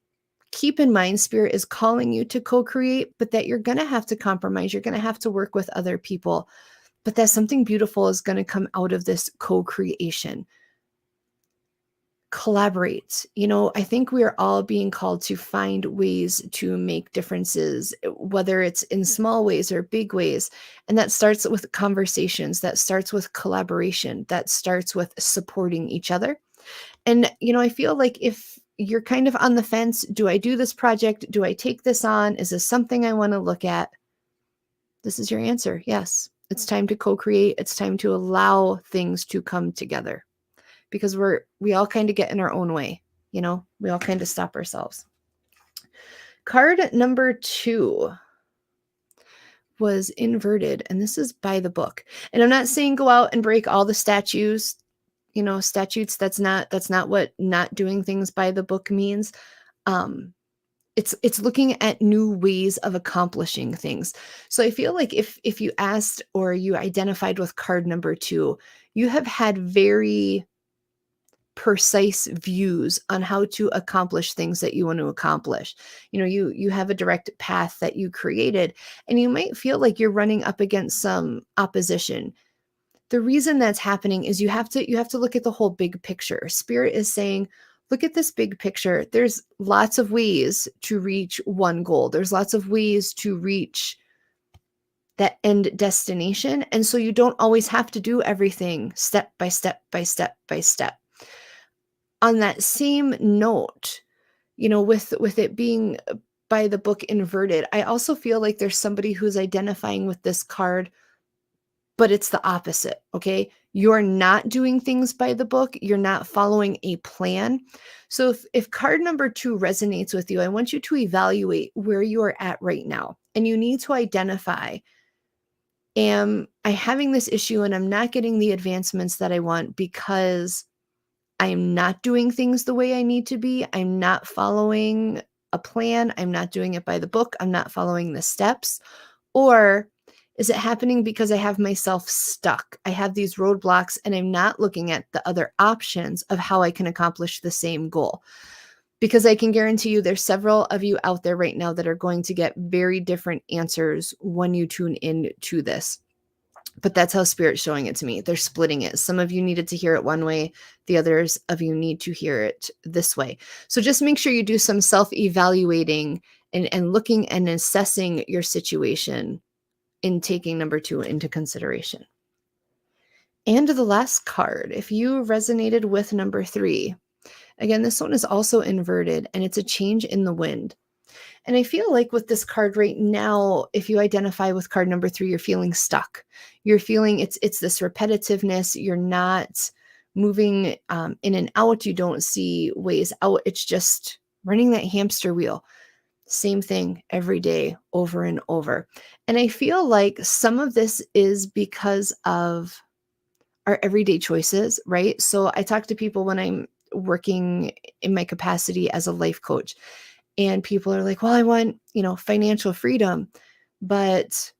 Speaker 2: keep in mind, Spirit is calling you to co-create, but that you're going to have to compromise. You're going to have to work with other people, but that something beautiful is going to come out of this co-creation. Collaborate. I think we are all being called to find ways to make differences, whether it's in small ways or big ways. And that starts with conversations. That starts with collaboration. That starts with supporting each other. And, I feel like if you're kind of on the fence, do I do this project? Do I take this on? Is this something I want to look at? This is your answer. Yes, it's time to co-create. It's time to allow things to come together because we all kind of get in our own way. We all kind of stop ourselves. Card number 2 was inverted, and this is by the book. And I'm not saying go out and break all the statues. statutes. That's not what not doing things by the book means. It's looking at new ways of accomplishing things. So I feel like if you asked or you identified with card number 2, you have had very precise views on how to accomplish things that you want to accomplish. You have a direct path that you created, and you might feel like you're running up against some opposition. The reason that's happening is you have to look at the whole big picture. Spirit is saying, look at this big picture. There's lots of ways to reach one goal. There's lots of ways to reach that end destination. And so you don't always have to do everything step by step by step by step. On that same note, with it being by the book inverted, I also feel like there's somebody who's identifying with this card, but it's the opposite. Okay. You're not doing things by the book. You're not following a plan. So if card number 2 resonates with you, I want you to evaluate where you are at right now. And you need to identify, am I having this issue and I'm not getting the advancements that I want because I am not doing things the way I need to be. I'm not following a plan. I'm not doing it by the book. I'm not following the steps. Or is it happening because I have myself stuck? I have these roadblocks and I'm not looking at the other options of how I can accomplish the same goal. Because I can guarantee you there's several of you out there right now that are going to get very different answers when you tune in to this. But that's how Spirit's showing it to me. They're splitting it. Some of you needed to hear it one way. The others of you need to hear it this way. So just make sure you do some self-evaluating and looking and assessing your situation in taking number 2 into consideration. And the last card, if you resonated with number 3, again, this one is also inverted and it's a change in the wind. And I feel like with this card right now, if you identify with card number 3, you're feeling stuck. You're feeling it's this repetitiveness. You're not moving in and out. You don't see ways out. It's just running that hamster wheel. Same thing every day, over and over. And I feel like some of this is because of our everyday choices, right? So I talk to people when I'm working in my capacity as a life coach. And people are like, well, I want, financial freedom, but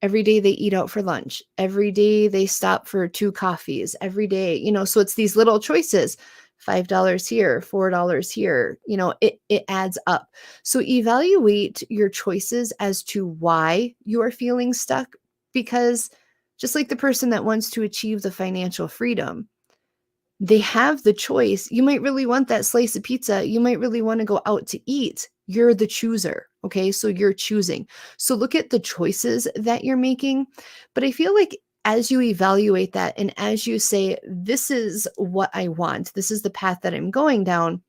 Speaker 2: every day they eat out for lunch. Every day they stop for 2 coffees every day, so it's these little choices, $5 here, $4 here, it adds up. So evaluate your choices as to why you are feeling stuck, because just like the person that wants to achieve the financial freedom, they have the choice. You might really want that slice of pizza. You might really want to go out to eat. You're the chooser. Okay. So you're choosing. So look at the choices that you're making. But I feel like as you evaluate that and as you say, this is what I want, this is the path that I'm going down,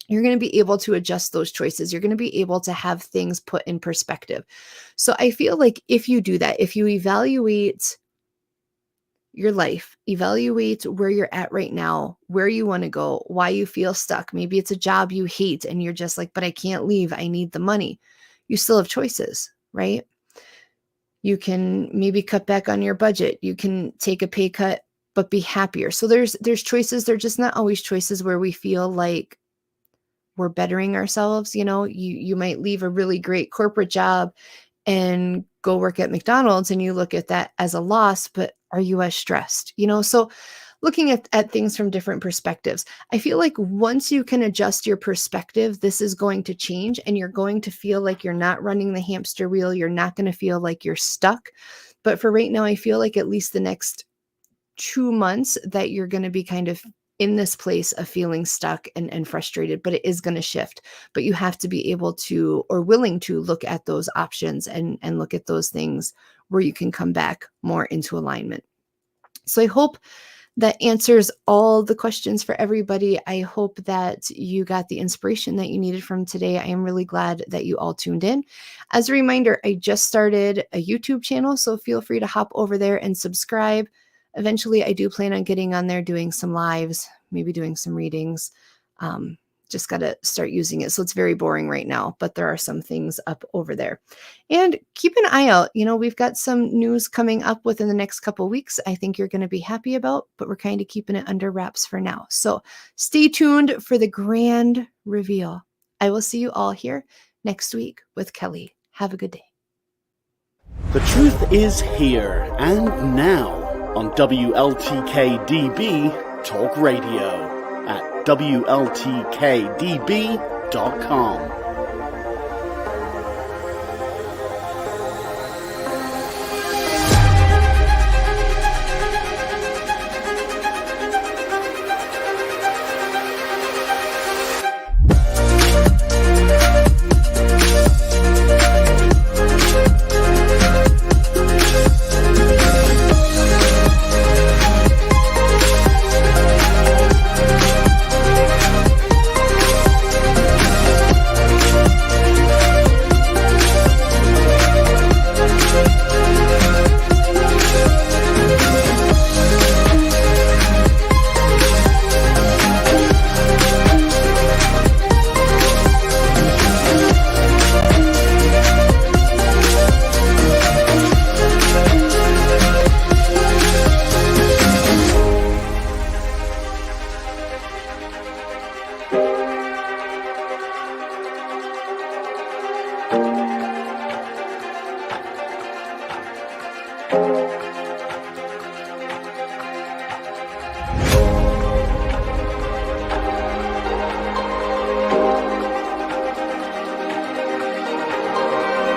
Speaker 2: you're going to be able to adjust those choices. You're going to be able to have things put in perspective. So I feel like if you do that, if you evaluate your life, evaluate where you're at right now, where you want to go, why you feel stuck. Maybe it's a job you hate and you're just like, but I can't leave. I need the money. You still have choices, right? You can maybe cut back on your budget. You can take a pay cut, but be happier. So there's choices. They're just not always choices where we feel like we're bettering ourselves. You might leave a really great corporate job and go work at McDonald's and you look at that as a loss, but are you as stressed? So looking at things from different perspectives, I feel like once you can adjust your perspective, this is going to change and you're going to feel like you're not running the hamster wheel. You're not going to feel like you're stuck. But for right now, I feel like at least the next 2 months that you're going to be kind of in this place of feeling stuck and frustrated, but it is going to shift. But you have to be able to, or willing to, look at those options and look at those things where you can come back more into alignment. So I hope that answers all the questions for everybody. I hope that you got the inspiration that you needed from today. I am really glad that you all tuned in. As a reminder, I just started a YouTube channel, so feel free to hop over there and subscribe. Eventually, I do plan on getting on there, doing some lives, maybe doing some readings, just got to start using it. So it's very boring right now, but there are some things up over there. And keep an eye out. We've got some news coming up within the next couple of weeks I think you're going to be happy about, but we're kind of keeping it under wraps for now. So stay tuned for the grand reveal. I will see you all here next week with Kelly. Have a good day.
Speaker 4: The truth is here and now on WLTK-DB Talk Radio at WLTK-DB.com.